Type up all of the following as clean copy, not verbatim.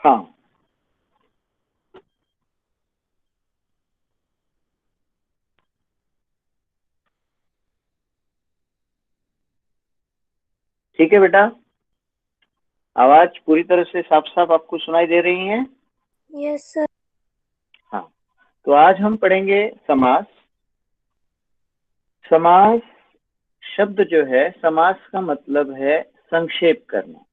हाँ, ठीक है बेटा। आवाज पूरी तरह से साफ साफ आपको सुनाई दे रही है? Yes sir. हाँ, तो आज हम पढ़ेंगे समास। समास शब्द जो है, समास का मतलब है संक्षेप करना।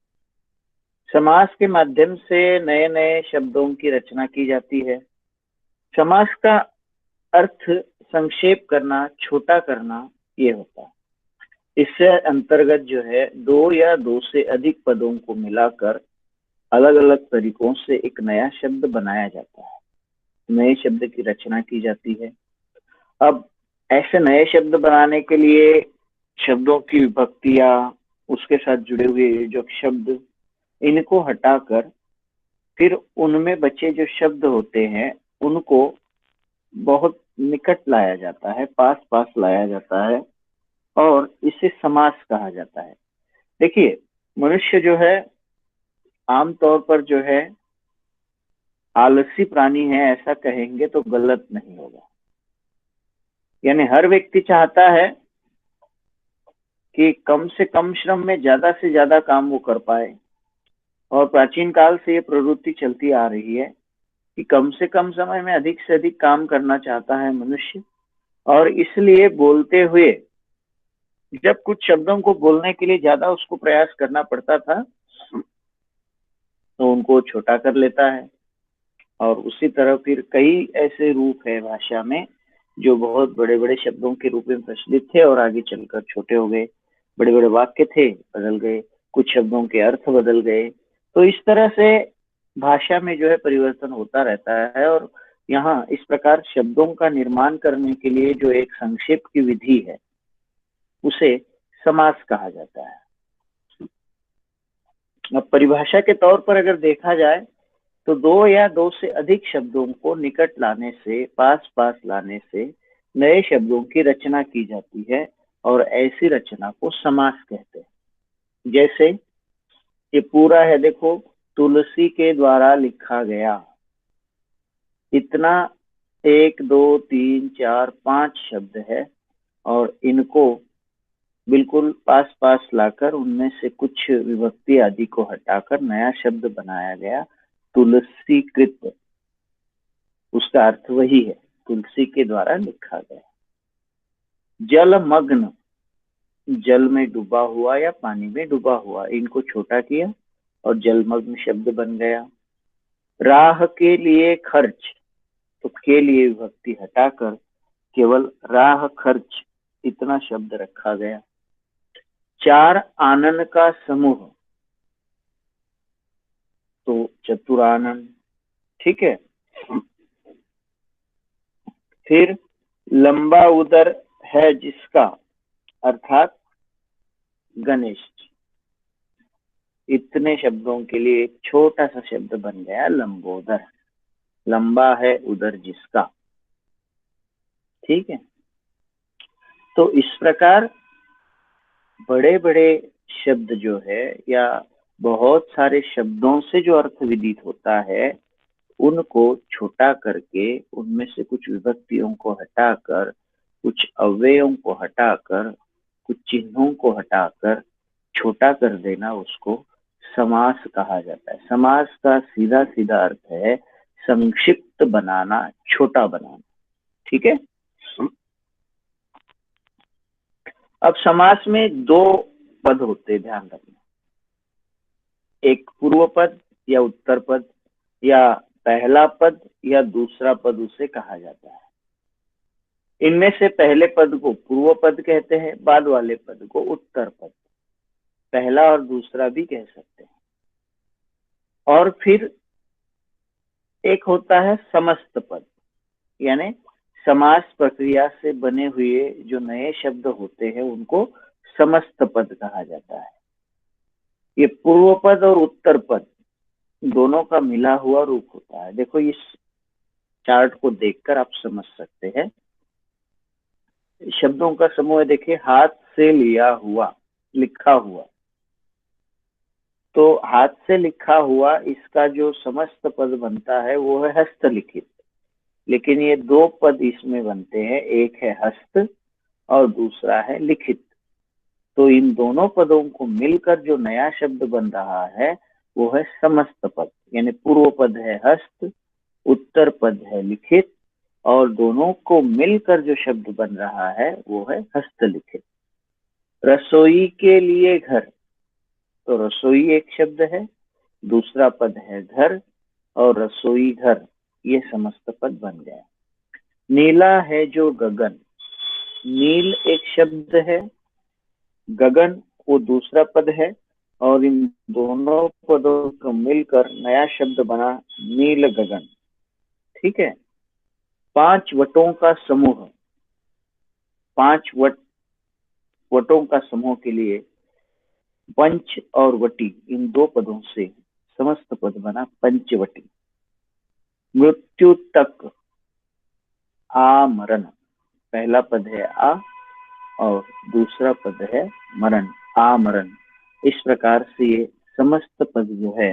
समास के माध्यम से नए नए शब्दों की रचना की जाती है। समास का अर्थ संक्षेप करना, छोटा करना, ये होता है। इससे अंतर्गत जो है, दो या दो से अधिक पदों को मिलाकर अलग अलग तरीकों से एक नया शब्द बनाया जाता है, नए शब्द की रचना की जाती है। अब ऐसे नए शब्द बनाने के लिए शब्दों की विभक्तियां, उसके साथ जुड़े हुए जो शब्द, इनको हटाकर फिर उनमें बचे जो शब्द होते हैं उनको बहुत निकट लाया जाता है, पास पास लाया जाता है, और इसे समास कहा जाता है। देखिए, मनुष्य जो है आमतौर पर जो है आलसी प्राणी है, ऐसा कहेंगे तो गलत नहीं होगा। यानी हर व्यक्ति चाहता है कि कम से कम श्रम में ज्यादा से ज्यादा काम वो कर पाए। और प्राचीन काल से ये प्रवृत्ति चलती आ रही है कि कम से कम समय में अधिक से अधिक काम करना चाहता है मनुष्य। और इसलिए बोलते हुए, जब कुछ शब्दों को बोलने के लिए ज्यादा उसको प्रयास करना पड़ता था, तो उनको छोटा कर लेता है। और उसी तरह फिर कई ऐसे रूप है भाषा में जो बहुत बड़े बड़े शब्दों के रूप में प्रचलित थे और आगे चलकर छोटे हो गए। बड़े बड़े वाक्य थे, बदल गए, कुछ शब्दों के अर्थ बदल गए। तो इस तरह से भाषा में जो है परिवर्तन होता रहता है। और यहाँ इस प्रकार शब्दों का निर्माण करने के लिए जो एक संक्षेप की विधि है, उसे समास कहा जाता है। अब परिभाषा के तौर पर अगर देखा जाए, तो दो या दो से अधिक शब्दों को निकट लाने से, पास पास लाने से नए शब्दों की रचना की जाती है, और ऐसी रचना को समास कहते हैं। जैसे ये पूरा है, देखो, तुलसी के द्वारा लिखा गया, इतना एक दो तीन चार पांच शब्द है, और इनको बिल्कुल पास पास लाकर उनमें से कुछ विभक्ति आदि को हटाकर नया शब्द बनाया गया, तुलसीकृत। उसका अर्थ वही है, तुलसी के द्वारा लिखा गया। जलमग्न, जल में डूबा हुआ या पानी में डूबा हुआ, इनको छोटा किया और जलमग्न शब्द बन गया। राह के लिए खर्च, तो के लिए विभक्ति हटाकर केवल राह खर्च, इतना शब्द रखा गया। चार आनन का समूह, तो चतुरानन। ठीक है। फिर लंबा उदर है जिसका, अर्थात गणेश। इतने शब्दों के लिए एक छोटा सा शब्द बन गया, लंबोदर। लंबा है उदर जिसका। ठीक है। तो इस प्रकार बड़े बड़े शब्द जो है, या बहुत सारे शब्दों से जो अर्थ विदित होता है, उनको छोटा करके उनमें से कुछ विभक्तियों को हटाकर, कुछ अव्ययों को हटाकर, कुछ चिन्हों को हटाकर छोटा कर देना, उसको समास कहा जाता है। समास का सीधा सीधा अर्थ है संक्षिप्त बनाना, छोटा बनाना। ठीक है। अब समास में दो पद होते हैं, ध्यान रखना। एक पूर्व पद या उत्तर पद, या पहला पद या दूसरा पद उसे कहा जाता है। इनमें से पहले पद को पूर्व पद कहते हैं, बाद वाले पद को उत्तर पद, पहला और दूसरा भी कह सकते हैं। और फिर एक होता है समस्त पद, यानी समास प्रक्रिया से बने हुए जो नए शब्द होते हैं उनको समस्त पद कहा जाता है। ये पूर्व पद और उत्तर पद दोनों का मिला हुआ रूप होता है। देखो, इस चार्ट को देखकर आप समझ सकते हैं। शब्दों का समूह देखिए, हाथ से लिया हुआ, लिखा हुआ। तो हाथ से लिखा हुआ इसका जो समस्त पद बनता है वो है हस्तलिखित। लेकिन ये दो पद इसमें बनते हैं, एक है हस्त और दूसरा है लिखित। तो इन दोनों पदों को मिलकर जो नया शब्द बन रहा है वो है समस्त पद। यानी पूर्व पद है हस्त, उत्तर पद है लिखित, और दोनों को मिलकर जो शब्द बन रहा है वो है हस्तलिखित। रसोई के लिए घर, तो रसोई एक शब्द है, दूसरा पद है घर, और रसोई घर ये समस्त पद बन गया। नीला है जो गगन, नील एक शब्द है, गगन वो दूसरा पद है, और इन दोनों पदों को मिलकर नया शब्द बना नील गगन। ठीक है। 5 वटों का समूह, 5 वटों का समूह के लिए पंच और वटी इन दो पदों से समस्त पद बना पंचवटी। मृत्यु तक, आमरण, पहला पद है आ और दूसरा पद है मरण, आमरण। इस प्रकार से ये समस्त पद जो है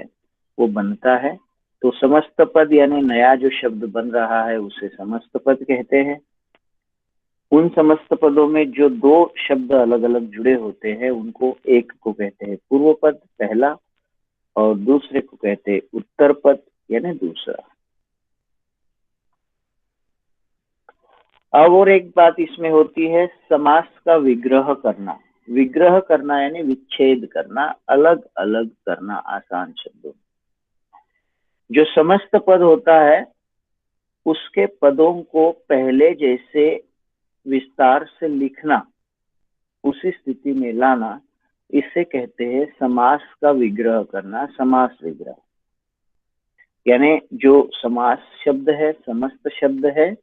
वो बनता है। तो समस्त पद यानी नया जो शब्द बन रहा है उसे समस्त पद कहते हैं। उन समस्त पदों में जो दो शब्द अलग अलग जुड़े होते हैं उनको एक को कहते हैं पूर्व पद पहला, और दूसरे को कहते हैं उत्तर पद यानी दूसरा। अब और एक बात इसमें होती है, समास का विग्रह करना। विग्रह करना यानी विच्छेद करना, अलग अलग करना आसान शब्दों। जो समस्त पद होता है उसके पदों को पहले जैसे विस्तार से लिखना, उसी स्थिति में लाना, इसे कहते हैं समास का विग्रह करना, समास विग्रह। यानी जो समास शब्द है, समस्त शब्द है,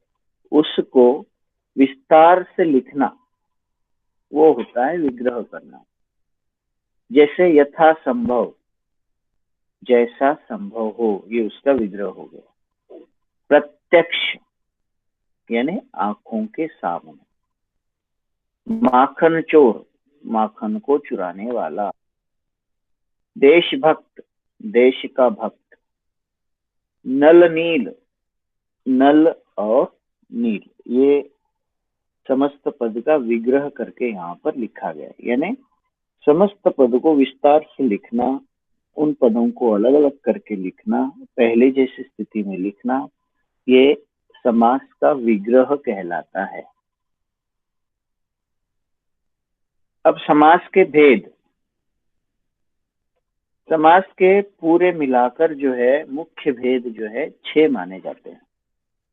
उसको विस्तार से लिखना वो होता है विग्रह करना। जैसे यथा संभव, जैसा संभव हो, ये उसका विग्रह हो गया। प्रत्यक्ष यानी आंखों के सामने। माखन चोर, माखन को चुराने वाला। देशभक्त, देश का भक्त। नल नील, नल और नील, ये समस्त पद का विग्रह करके यहाँ पर लिखा गया। यानी समस्त पद को विस्तार से लिखना, उन पदों को अलग अलग करके लिखना, पहले जैसी स्थिति में लिखना, ये समास का विग्रह कहलाता है। अब समास के भेद। समास के पूरे मिलाकर जो है मुख्य भेद जो है 6 माने जाते हैं।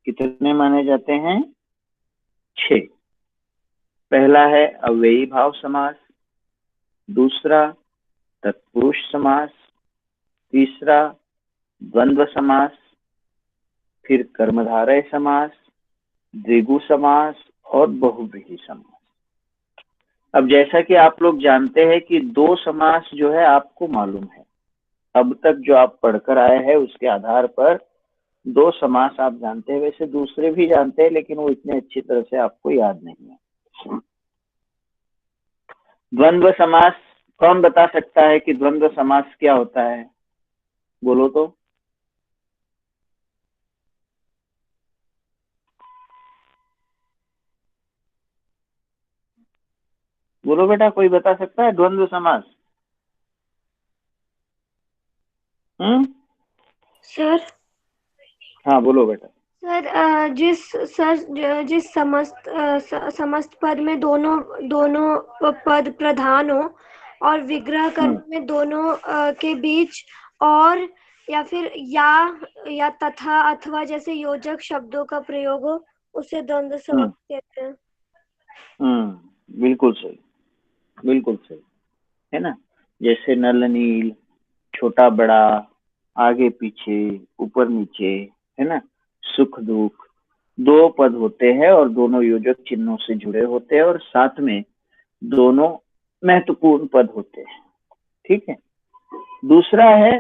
कितने माने जाते हैं? 6। पहला है अव्ययी भाव समास, दूसरा तत्पुरुष समास, तीसरा द्वंद्व समास, फिर कर्मधारय समास, द्विगु समास और बहुव्रीहि समास। अब जैसा कि आप लोग जानते हैं कि 2 समास जो है आपको मालूम है, अब तक जो आप पढ़कर आए हैं उसके आधार पर 2 समास आप जानते हैं। वैसे दूसरे भी जानते हैं लेकिन वो इतने अच्छी तरह से आपको याद नहीं है। द्वंद्व समास, कौन बता सकता है कि द्वंद्व समास क्या होता है? बोलो तो। बोलो बेटा, कोई बता सकता है द्वंद्व समास? सर हाँ बोलो बेटा। जिस समस्त पद में दोनों दोनों पद प्रधान हो और विग्रह करने में दोनों के बीच और या फिर या तथा अथवा जैसे योजक शब्दों का प्रयोग हो, उसे द्वंद्व समास कहते हैं। बिल्कुल सही, बिल्कुल सही है ना। जैसे नल नील, छोटा बड़ा, आगे पीछे, ऊपर नीचे, है ना, सुख दुख, 2 पद होते हैं और दोनों योजक चिन्हों से जुड़े होते हैं और साथ में दोनों महत्वपूर्ण पद होते हैं। ठीक है। दूसरा है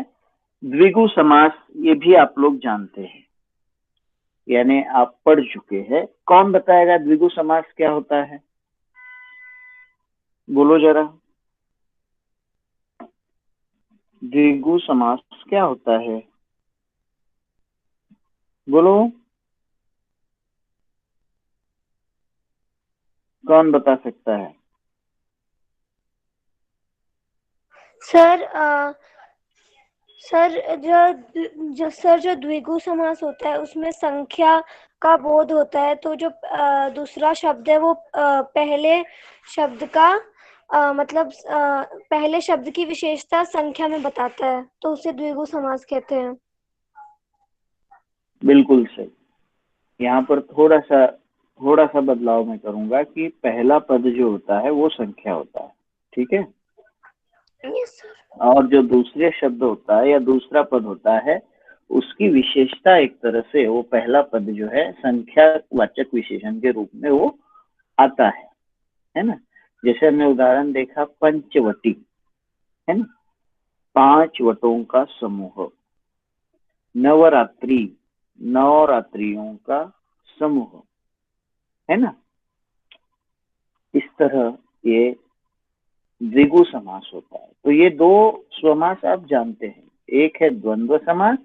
द्विगु समास, ये भी आप लोग जानते हैं, यानी आप पढ़ चुके हैं। कौन बताएगा द्विगु समास क्या होता है? बोलो जरा। द्विगु समास क्या होता है? बोलो, कौन बता सकता है? सर जो द्विगु समास होता है उसमें संख्या का बोध होता है, तो जो दूसरा शब्द है वो पहले शब्द का मतलब पहले शब्द की विशेषता संख्या में बताता है, तो उसे द्विगु समास कहते हैं। बिल्कुल सही। यहाँ पर थोड़ा सा बदलाव मैं करूंगा कि पहला पद जो होता है वो संख्या होता है, ठीक है। Yes sir. और जो दूसरे शब्द होता है या दूसरा पद होता है, उसकी विशेषता एक तरह से वो पहला पद जो है संख्यावाचक विशेषण के रूप में वो आता है ना। जैसे हमने उदाहरण देखा पंचवटी, है ना, 5 वटों का समूह। नवरात्रि, नवरात्रियों का समूह, है ना। इस तरह ये द्विगु समास होता है। तो ये दो समास आप जानते हैं, एक है द्वंद्व समास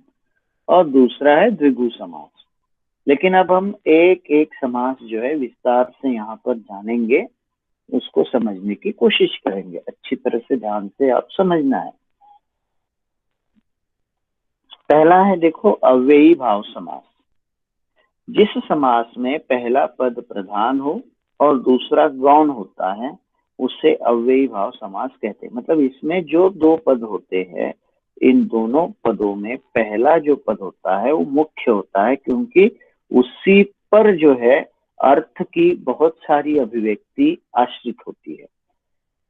और दूसरा है द्विगु समास। लेकिन अब हम एक एक समास जो है विस्तार से यहाँ पर जानेंगे, उसको समझने की कोशिश करेंगे। अच्छी तरह से ध्यान से आप समझना है। पहला है देखो अव्ययी भाव समास। जिस समास में पहला पद प्रधान हो और दूसरा गौण होता है उसे अव्ययी भाव समास कहते हैं। मतलब इसमें जो दो पद होते हैं, इन दोनों पदों में पहला जो पद होता है वो मुख्य होता है, क्योंकि उसी पर जो है अर्थ की बहुत सारी अभिव्यक्ति आश्रित होती है।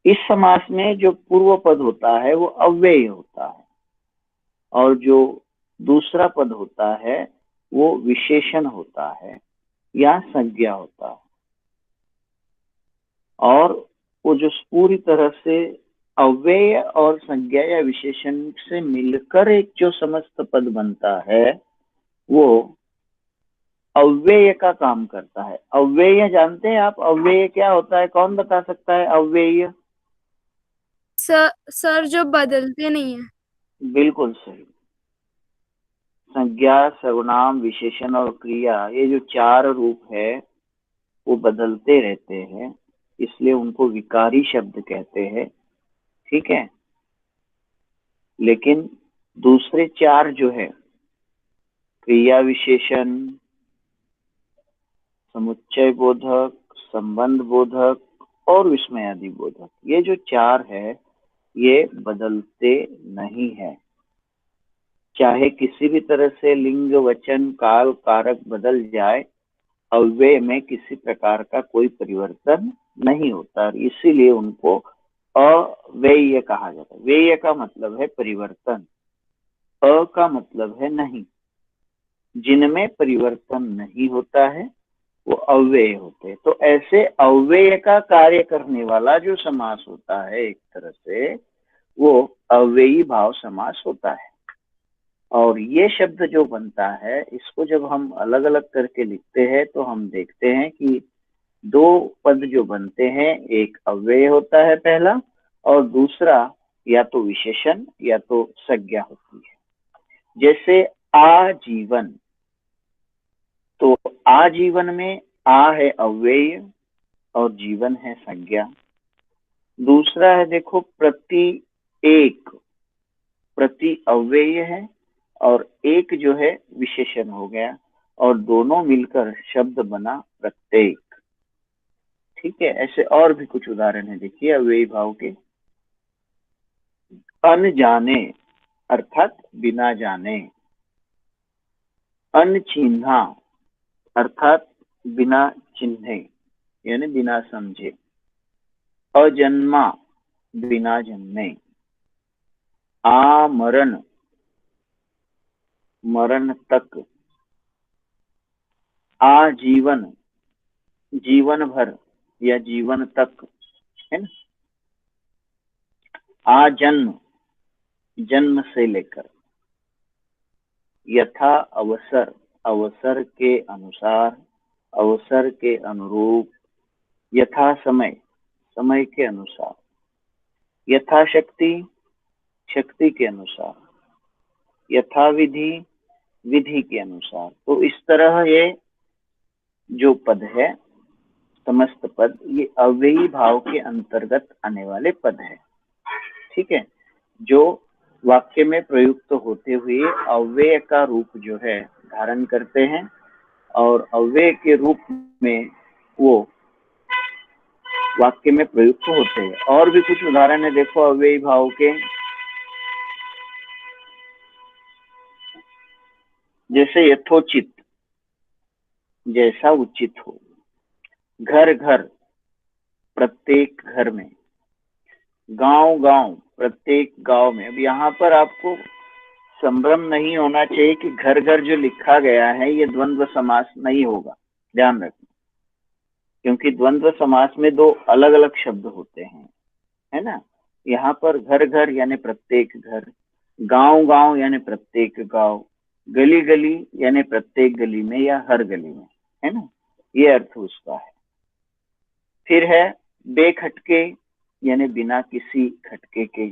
इस समास में जो पूर्व पद होता है वो अव्यय होता है और जो दूसरा पद होता है वो विशेषण होता है या संज्ञा होता है। और वो जो पूरी तरह से अव्यय और संज्ञा या विशेषण से मिलकर एक जो समस्त पद बनता है वो अव्यय का काम करता है। अव्यय जानते हैं आप? अव्यय क्या होता है, कौन बता सकता है अव्यय? सर जो बदलते नहीं है। बिल्कुल सही। संज्ञा, सर्वनाम, विशेषण और क्रिया, ये जो चार रूप है वो बदलते रहते हैं, इसलिए उनको विकारी शब्द कहते हैं, ठीक है। लेकिन दूसरे चार जो है क्रिया विशेषण, समुच्चय बोधक, संबंध बोधक और विस्मयादि बोधक, ये जो चार है ये बदलते नहीं है। चाहे किसी भी तरह से लिंग, वचन, काल, कारक बदल जाए, अव्यय में किसी प्रकार का कोई परिवर्तन नहीं होता, इसीलिए उनको अव्यय कहा जाता है। व्यय का मतलब है परिवर्तन, अ का मतलब है नहीं। जिनमें परिवर्तन नहीं होता है वो अव्यय होते हैं। तो ऐसे अव्यय का कार्य करने वाला जो समास होता है एक तरह से वो अव्ययी भाव समास होता है। और ये शब्द जो बनता है इसको जब हम अलग अलग करके लिखते हैं तो हम देखते हैं कि दो पद जो बनते हैं, एक अव्यय होता है पहला और दूसरा या तो विशेषण या तो संज्ञा होती है। जैसे आजीवन, तो आजीवन में आ है अव्यय और जीवन है संज्ञा। दूसरा है देखो प्रति एक, प्रति अव्यय है और एक जो है विशेषण हो गया और दोनों मिलकर शब्द बना प्रत्येक, ठीक है। ऐसे और भी कुछ उदाहरण है, देखिए अव्ययी भाव के। अनजाने अर्थात बिना जाने, अनचिन्हा अर्थात बिना चिन्हे यानी बिना समझे, अजन्मा बिना जन्मे, आमरण मरण तक, आजीवन जीवन भर या जीवन तक, है ना, आजन्म जन्म से लेकर, यथा अवसर अवसर के अनुसार, अवसर के अनुरूप, यथा समय समय के अनुसार, यथाशक्ति शक्ति के अनुसार, यथाविधि, विधि के अनुसार। तो इस तरह ये जो पद है, समस्त पद, ये अव्ययी भाव के अंतर्गत आने वाले पद है। ठीक है, जो वाक्य में प्रयुक्त होते हुए अव्यय का रूप जो है धारण करते हैं, और अव्यय के रूप में वो वाक्य में प्रयुक्त होते हैं। और भी कुछ उदाहरण है, देखो अव्ययी भाव के, जैसे यथोचित, जैसा उचित हो, घर घर, प्रत्येक घर में, गांव गांव, प्रत्येक गांव में। अब यहाँ पर आपको संभ्रम नहीं होना चाहिए कि घर घर जो लिखा गया है ये द्वंद्व समास नहीं होगा, ध्यान रखना, क्योंकि द्वंद्व समास में दो अलग अलग शब्द होते हैं, है ना। यहाँ पर घर घर यानी प्रत्येक घर, गांव गांव यानी प्रत्येक गांव, गली गली यानी प्रत्येक गली में या हर गली में, है ना, ये अर्थ उसका है। फिर है बेखटके यानी बिना किसी खटके के,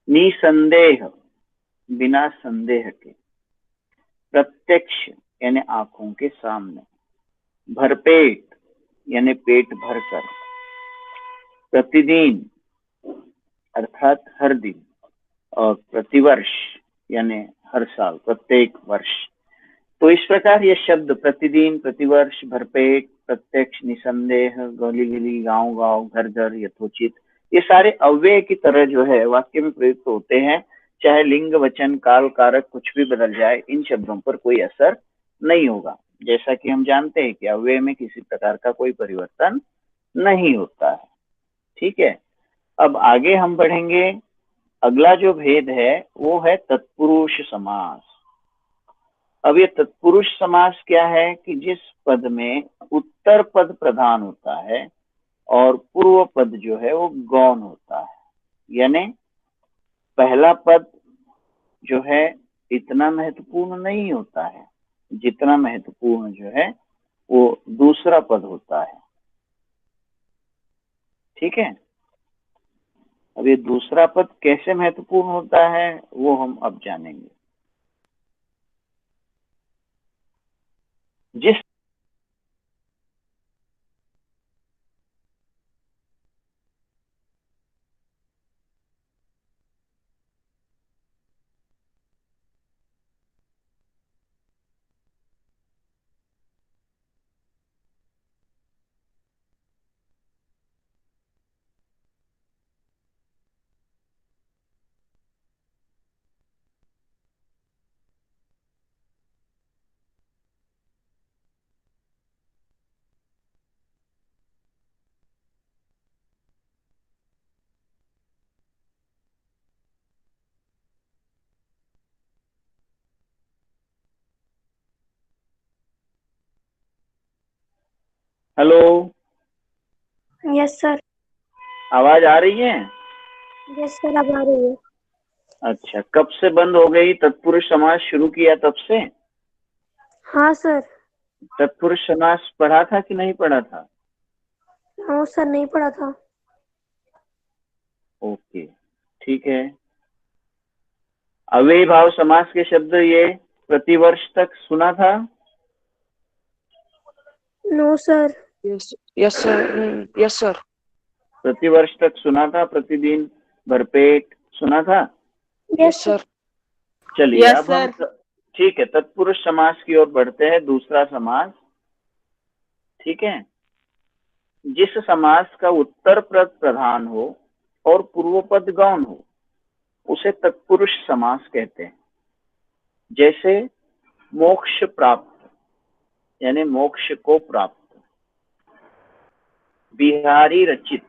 निसंदेह बिना संदेह के, प्रत्यक्ष यानी आंखों के सामने, भरपेट यानी पेट भरकर, प्रतिदिन अर्थात हर दिन, और प्रतिवर्ष यानी हर साल, प्रत्येक वर्ष। तो इस प्रकार ये शब्द प्रतिदिन, प्रतिवर्ष, भरपेट, प्रत्यक्ष, निसंदेह, गली गली, गांव गांव, घर घर, यथोचित, ये सारे अव्यय की तरह जो है वाक्य में प्रयुक्त होते हैं। चाहे लिंग, वचन, काल, कारक कुछ भी बदल जाए, इन शब्दों पर कोई असर नहीं होगा। जैसा कि हम जानते हैं कि अव्यय में किसी प्रकार का कोई परिवर्तन नहीं होता है। ठीक है, अब आगे हम बढ़ेंगे। अगला जो भेद है वो है तत्पुरुष समास। अब ये तत्पुरुष समास क्या है कि जिस पद में उत्तर पद प्रधान होता है और पूर्व पद जो है वो गौण होता है, यानी पहला पद जो है इतना महत्वपूर्ण नहीं होता है जितना महत्वपूर्ण जो है वो दूसरा पद होता है। ठीक है, अब ये दूसरा पद कैसे महत्वपूर्ण होता है वो हम अब जानेंगे। जिस हेलो, यस सर। आवाज आ रही है? यस सर, अब आ रही है। अच्छा, कब से बंद हो गई? तत्पुरुष समास शुरू किया तब से? हाँ सर। तत्पुरुष समास पढ़ा था कि नहीं पढ़ा था? हाँ सर, नहीं पढ़ा था। ओके, ठीक है। अव्ययी भाव समास के शब्द ये प्रतिवर्ष तक सुना था? No sir. Yes sir, yes sir. प्रतिवर्ष तक सुना था, प्रतिदिन, भरपेट सुना था? Yes sir. चलिए यस अब हम सर। ठीक है, तत्पुरुष समास की ओर बढ़ते हैं, दूसरा समास। ठीक है, जिस समास का उत्तर पद प्रधान हो और पूर्व पद गौण हो उसे तत्पुरुष समास कहते हैं। जैसे मोक्ष प्राप्त यानी मोक्ष को प्राप्त, बिहारी रचित,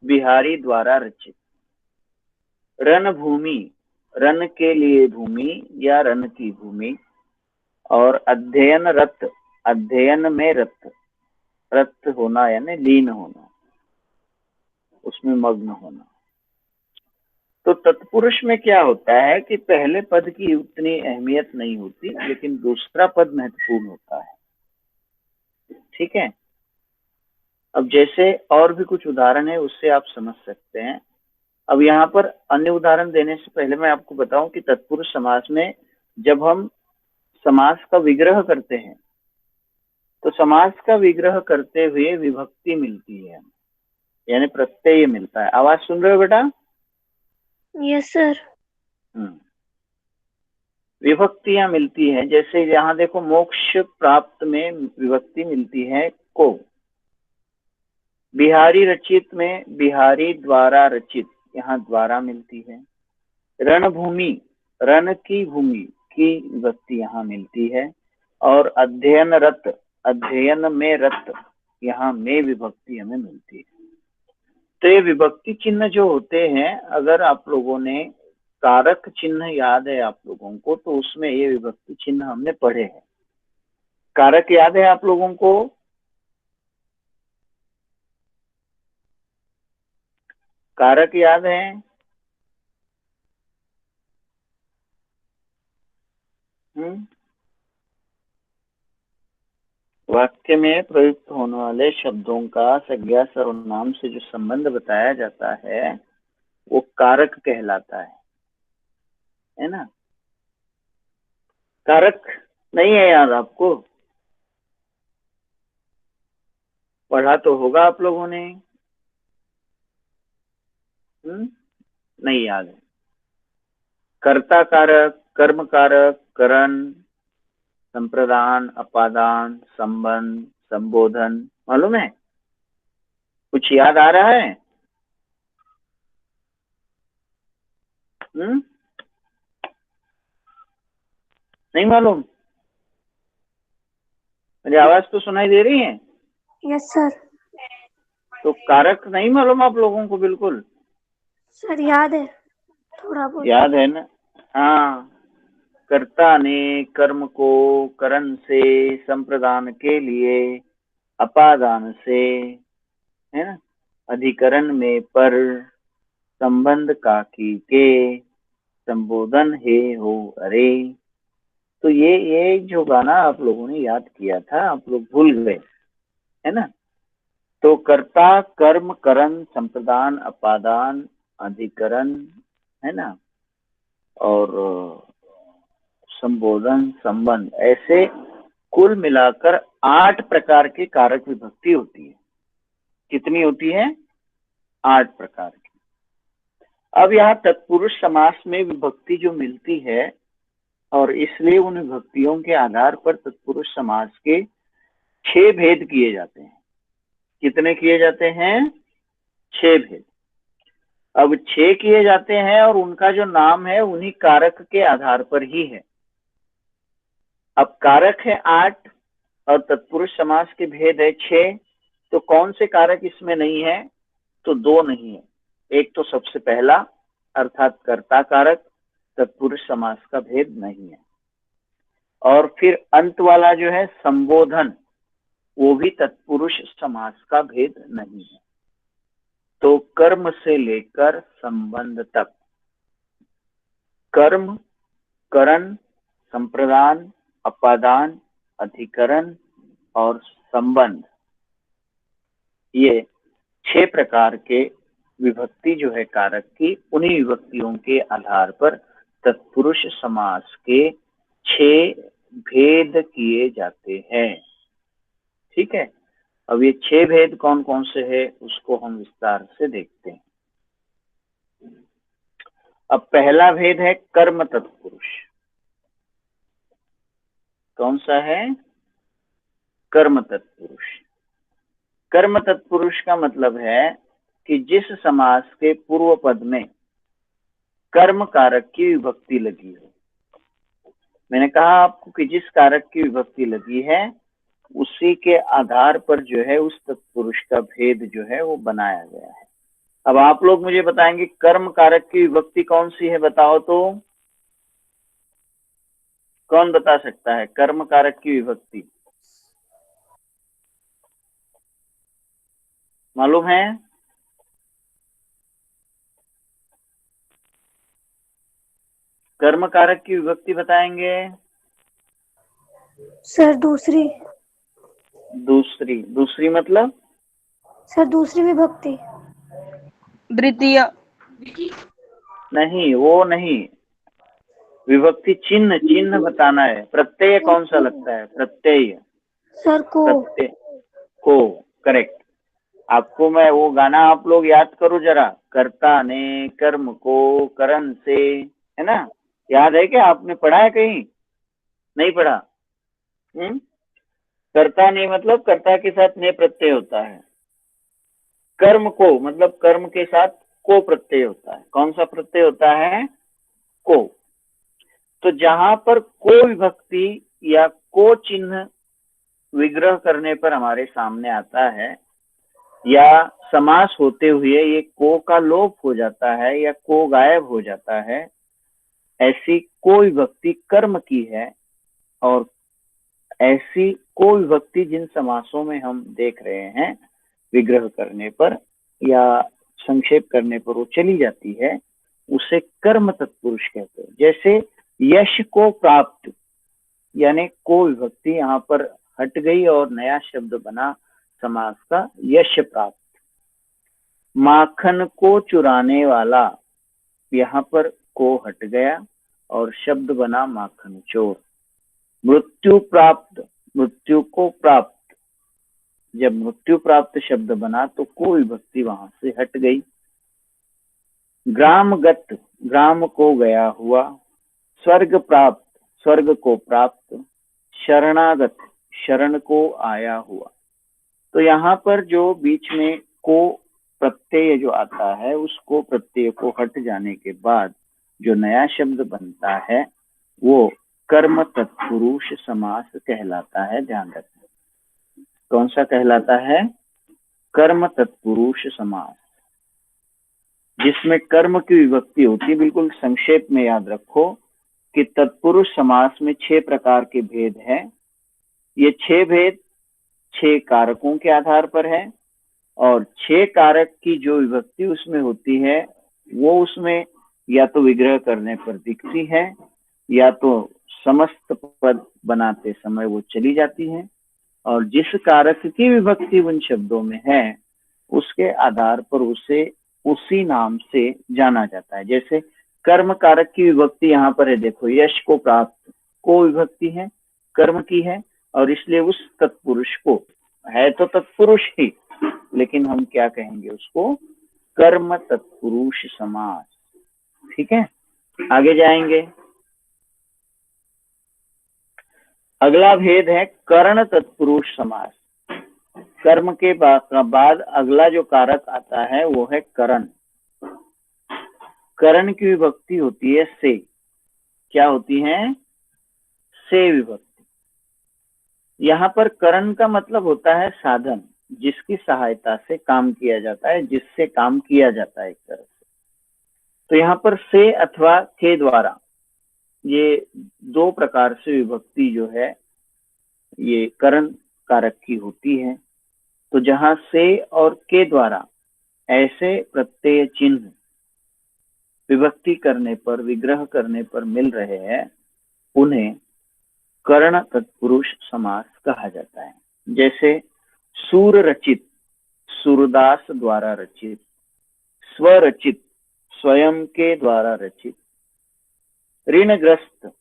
बिहारी द्वारा रचित, रणभूमि, रण के लिए भूमि या रण की भूमि, और अध्ययन रत, अध्ययन में रत, रत होना यानी लीन होना, उसमें मग्न होना। तो तत्पुरुष में क्या होता है कि पहले पद की उतनी अहमियत नहीं होती, लेकिन दूसरा पद महत्वपूर्ण होता है। ठीक है, अब जैसे और भी कुछ उदाहरण है उससे आप समझ सकते हैं। अब यहाँ पर अन्य उदाहरण देने से पहले मैं आपको बताऊं कि तत्पुरुष समास में जब हम समास का विग्रह करते हैं तो समास का विग्रह करते हुए विभक्ति मिलती है, यानी प्रत्यय मिलता है। आवाज सुन रहे हो बेटा? Yes sir. विभक्तियां मिलती है, जैसे यहाँ देखो मोक्ष प्राप्त में विभक्ति मिलती है को, बिहारी रचित में बिहारी द्वारा रचित, यहाँ द्वारा मिलती है। रणभूमि, रण की भूमि की विभक्ति यहाँ मिलती है। और अध्ययन रत, अध्ययन में रत, यहाँ में विभक्ति हमें मिलती है। तो ये विभक्ति चिन्ह जो होते हैं, अगर आप लोगों ने कारक चिन्ह याद है आप लोगों को, तो उसमें ये विभक्ति चिन्ह हमने पढ़े हैं। कारक याद है आप लोगों को? कारक याद है? वाक्य में प्रयुक्त होने वाले शब्दों का संज्ञा सर्वनाम से जो संबंध बताया जाता है वो कारक कहलाता है ना? कारक नहीं है याद आपको? पढ़ा तो होगा आप लोगों ने। नहीं याद है? कर्ता कारक, कर्म कारक, करण, संप्रदान, अपादान, संबंध, संबोधन, मालूम है? कुछ याद आ रहा है? नहीं मालूम? मेरी आवाज तो सुनाई दे रही है? Yes sir. तो कारक नहीं मालूम आप लोगों को? बिल्कुल सर याद है, थोड़ा बहुत याद है ना? हाँ, कर्ता ने कर्म को करण से, संप्रदान के लिए, अपादान से, है ना, अधिकरण में पर, संबंध का की के, संबोधन हे हो अरे। तो ये जो गाना आप लोगों ने याद किया था, आप लोग भूल गए, है ना? तो कर्ता, कर्म, करण, संप्रदान, अपादान, अधिकरण, है ना, और संबोधन, संबंध, ऐसे कुल मिलाकर 8 प्रकार की कारक विभक्ति होती है। कितनी होती है? 8 प्रकार की। अब यहाँ तत्पुरुष समास में विभक्ति जो मिलती है, और इसलिए उन विभक्तियों के आधार पर तत्पुरुष समास के 6 भेद किए जाते हैं। कितने किए जाते हैं? 6 भेद। अब 6 किए जाते हैं और उनका जो नाम है उन्हीं कारक के आधार पर ही है। अब कारक है 8 और तत्पुरुष समास के भेद है 6, तो कौन से कारक इसमें नहीं है? तो 2 नहीं है। एक तो सबसे पहला अर्थात कर्ता कारक, तत्पुरुष समास का भेद नहीं है। और फिर अंत वाला जो है संबोधन, वो भी तत्पुरुष समास का भेद नहीं है। तो कर्म से लेकर संबंध तक, कर्म, करण, संप्रदान, अपादान, अधिकरण और संबंध, ये 6 प्रकार के विभक्ति जो है कारक की, उन्हीं विभक्तियों के आधार पर तत्पुरुष समास के 6 भेद किए जाते हैं। ठीक है, अब ये 6 भेद कौन कौन से है उसको हम विस्तार से देखते हैं। अब पहला भेद है कर्म तत्पुरुष। कौन सा है? कर्म तत्पुरुष। कर्म तत्पुरुष का मतलब है कि जिस समास के पूर्व पद में कर्म कारक की विभक्ति लगी हो। मैंने कहा आपको कि जिस कारक की विभक्ति लगी है उसी के आधार पर जो है उस तत्पुरुष का भेद जो है वो बनाया गया है। अब आप लोग मुझे बताएंगे कर्म कारक की विभक्ति कौन सी है? बताओ तो, कौन बता सकता है कर्म कारक की विभक्ति? मालूम है? कर्म कारक की विभक्ति बताएंगे? सर दूसरी। दूसरी मतलब? सर दूसरी विभक्ति। द्वितीय। नहीं, वो नहीं, विभक्ति चिन्ह, चिन्ह बताना है। प्रत्यय कौन सा लगता है? प्रत्यय, सर को। प्रत्यय को, करेक्ट। आपको मैं वो गाना आप लोग याद करो जरा, कर्ता ने कर्म को करण से, है ना? याद है क्या? आपने पढ़ा है कहीं? नहीं पढ़ा? कर्ता ने मतलब कर्ता के साथ ने प्रत्यय होता है। कर्म को मतलब कर्म के साथ को प्रत्यय होता है। कौन सा प्रत्यय होता है? को। तो जहां पर को विभक्ति या को चिन्ह विग्रह करने पर हमारे सामने आता है, या समास होते हुए ये को का लोप हो जाता है या को गायब हो जाता है, ऐसी को विभक्ति कर्म की है। और ऐसी को विभक्ति जिन समासों में हम देख रहे हैं विग्रह करने पर या संक्षेप करने पर वो चली जाती है, उसे कर्म तत्पुरुष कहते हैं। जैसे यश को प्राप्त, यानी को विभक्ति यहाँ पर हट गई और नया शब्द बना समास का यश प्राप्त। माखन को चुराने वाला, यहाँ पर को हट गया और शब्द बना माखन चोर। मृत्यु प्राप्त, मृत्यु को प्राप्त, जब मृत्यु प्राप्त शब्द बना तो को विभक्ति वहां से हट गई। ग्रामगत, ग्राम को गया हुआ। स्वर्ग प्राप्त, स्वर्ग को प्राप्त। शरणागत, शरण को आया हुआ। तो यहाँ पर जो बीच में को प्रत्यय जो आता है, उसको प्रत्यय को हट जाने के बाद जो नया शब्द बनता है वो कर्म तत्पुरुष समास कहलाता है। ध्यान रखना, कौन सा कहलाता है? कर्म तत्पुरुष समास, जिसमें कर्म की विभक्ति होती है। बिल्कुल संक्षेप में याद रखो कि तत्पुरुष समास में 6 प्रकार के भेद हैं। ये 6 भेद 6 कारकों के आधार पर है, और 6 कारक की जो विभक्ति उसमें होती है वो उसमें या तो विग्रह करने पर दिखती है या तो समस्त पद बनाते समय वो चली जाती है, और जिस कारक की विभक्ति उन शब्दों में है उसके आधार पर उसे उसी नाम से जाना जाता है। जैसे कर्म कारक की विभक्ति यहाँ पर है, देखो यश को प्राप्त, को विभक्ति है, कर्म की है, और इसलिए उस तत्पुरुष को, है तो तत्पुरुष ही, लेकिन हम क्या कहेंगे उसको? कर्म तत्पुरुष समास। ठीक है, आगे जाएंगे। अगला भेद है करण तत्पुरुष समास। कर्म के बाद अगला जो कारक आता है वो है करण। करण की विभक्ति होती है से। क्या होती है? से विभक्ति। यहाँ पर करण का मतलब होता है साधन, जिसकी सहायता से काम किया जाता है, जिससे काम किया जाता है एक तरह से। तो यहाँ पर से अथवा के द्वारा, ये 2 प्रकार से विभक्ति जो है ये करण कारक की होती है। तो जहां से और के द्वारा ऐसे प्रत्यय चिन्ह विभक्ति करने पर, विग्रह करने पर मिल रहे हैं, उन्हें कर्ण तत्पुरुष समास कहा जाता है। जैसे सूर रचित, सूरदास द्वारा रचित। स्वरचित, स्वयं के द्वारा रचित। ऋणग्रस्त,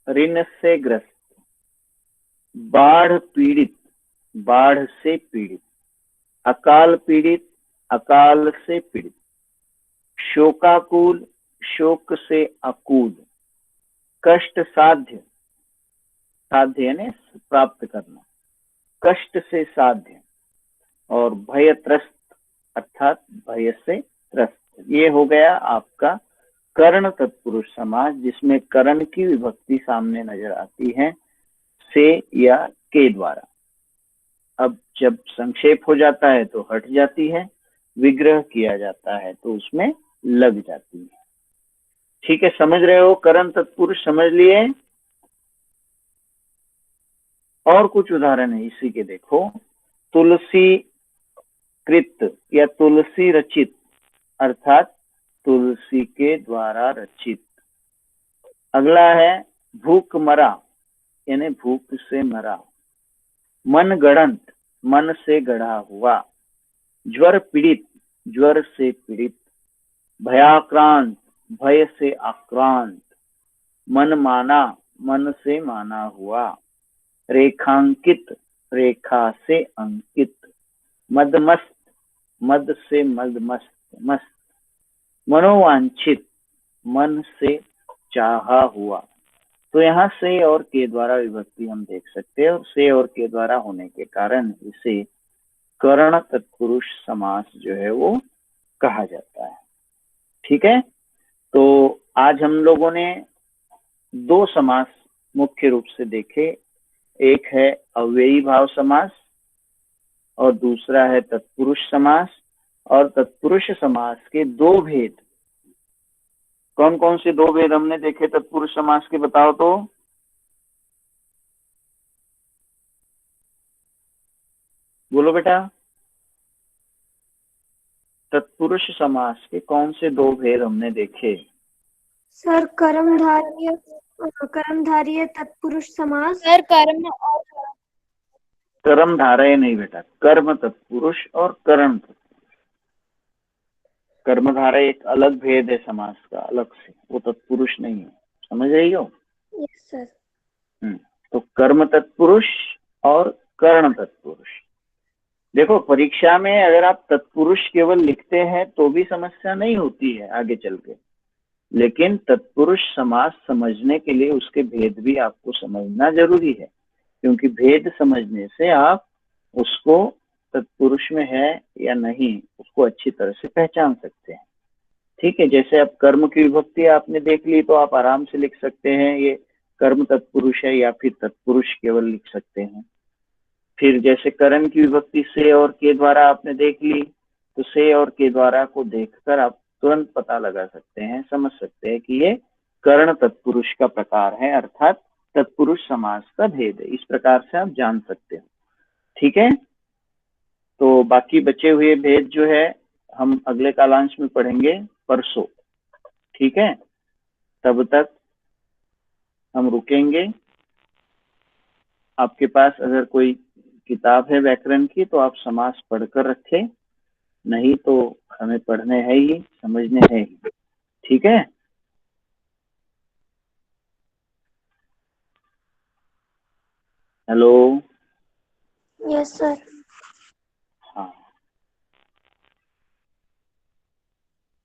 ऋण से ग्रस्त। बाढ़ पीड़ित, बाढ़ से पीड़ित। अकाल पीड़ित, अकाल से पीड़ित। शोकाकुल, शोक से अकूल। कष्ट साध्य, साध्य यानी प्राप्त करना, कष्ट से साध्य। और भय त्रस्त अर्थात भय से त्रस्त। ये हो गया आपका कर्ण तत्पुरुष समास, जिसमें कर्ण की विभक्ति सामने नजर आती है से या के द्वारा। अब जब संक्षेप हो जाता है तो हट जाती है, विग्रह किया जाता है तो उसमें लग जाती है। ठीक है, समझ रहे हो? कर्ण तत्पुरुष समझ लिए? और कुछ उदाहरण है इसी के, देखो। तुलसी कृत या तुलसी रचित, अर्थात तुलसी के द्वारा रचित। अगला है भूख मरा, यानी भूख से मरा। मन गढ़ंत, मन से गढ़ा हुआ। ज्वर पीड़ित, ज्वर से पीड़ित। भयाक्रांत, भय से आक्रांत। मन माना, मन से माना हुआ। रेखांकित, रेखा से अंकित। मदमस्त, मद से मदमस्त, मस्त। मनोवांछित, मन से चाहा हुआ। तो यहाँ से और के द्वारा विभक्ति हम देख सकते हैं, और से और के द्वारा होने के कारण इसे कर्ण तत्पुरुष समास जो है वो कहा जाता है। ठीक है, तो आज हम लोगों ने दो समास मुख्य रूप से देखे। एक है अव्ययी भाव समास और दूसरा है तत्पुरुष समास। और तत्पुरुष समास के दो भेद, कौन कौन से दो भेद हमने देखे तत्पुरुष समास के, बताओ तो। बोलो बेटा, तत्पुरुष समास के कौन से दो भेद हमने देखे? सर कर्मधारय तत्पुरुष समास। सर कर्म और कर्म धारय नहीं बेटा, कर्म तत्पुरुष और करण तत्पुरुष। कर्मधारय एक अलग भेद है समास का, अलग से, वो तत्पुरुष नहीं है। समझ रही हो? Yes sir. तो कर्म तत्पुरुष और कर्ण तत्पुरुष। देखो, परीक्षा में अगर आप तत्पुरुष केवल लिखते हैं तो भी समस्या नहीं होती है आगे चल के, लेकिन तत्पुरुष समास समझने के लिए उसके भेद भी आपको समझना जरूरी है, क्योंकि भेद समझने से आप उसको तत्पुरुष में है या नहीं उसको अच्छी तरह से पहचान सकते हैं। ठीक है, जैसे अब कर्म की विभक्ति आपने देख ली तो आप आराम से लिख सकते हैं ये कर्म तत्पुरुष है, या फिर तत्पुरुष केवल लिख सकते हैं। फिर जैसे करण की विभक्ति से और के द्वारा आपने देख ली, तो से और के द्वारा को देखकर आप तुरंत पता लगा सकते हैं, समझ सकते हैं कि ये कर्ण तत्पुरुष का प्रकार है, अर्थात तत्पुरुष समास का भेद है। इस प्रकार से आप जान सकते हो। ठीक है, तो बाकी बचे हुए भेद जो है हम अगले कालांश में पढ़ेंगे परसों। ठीक है, तब तक हम रुकेंगे। आपके पास अगर कोई किताब है व्याकरण की तो आप समास पढ़कर रखें, नहीं तो हमें पढ़ने है ही, समझने है ही। ठीक है, हेलो। Yes sir.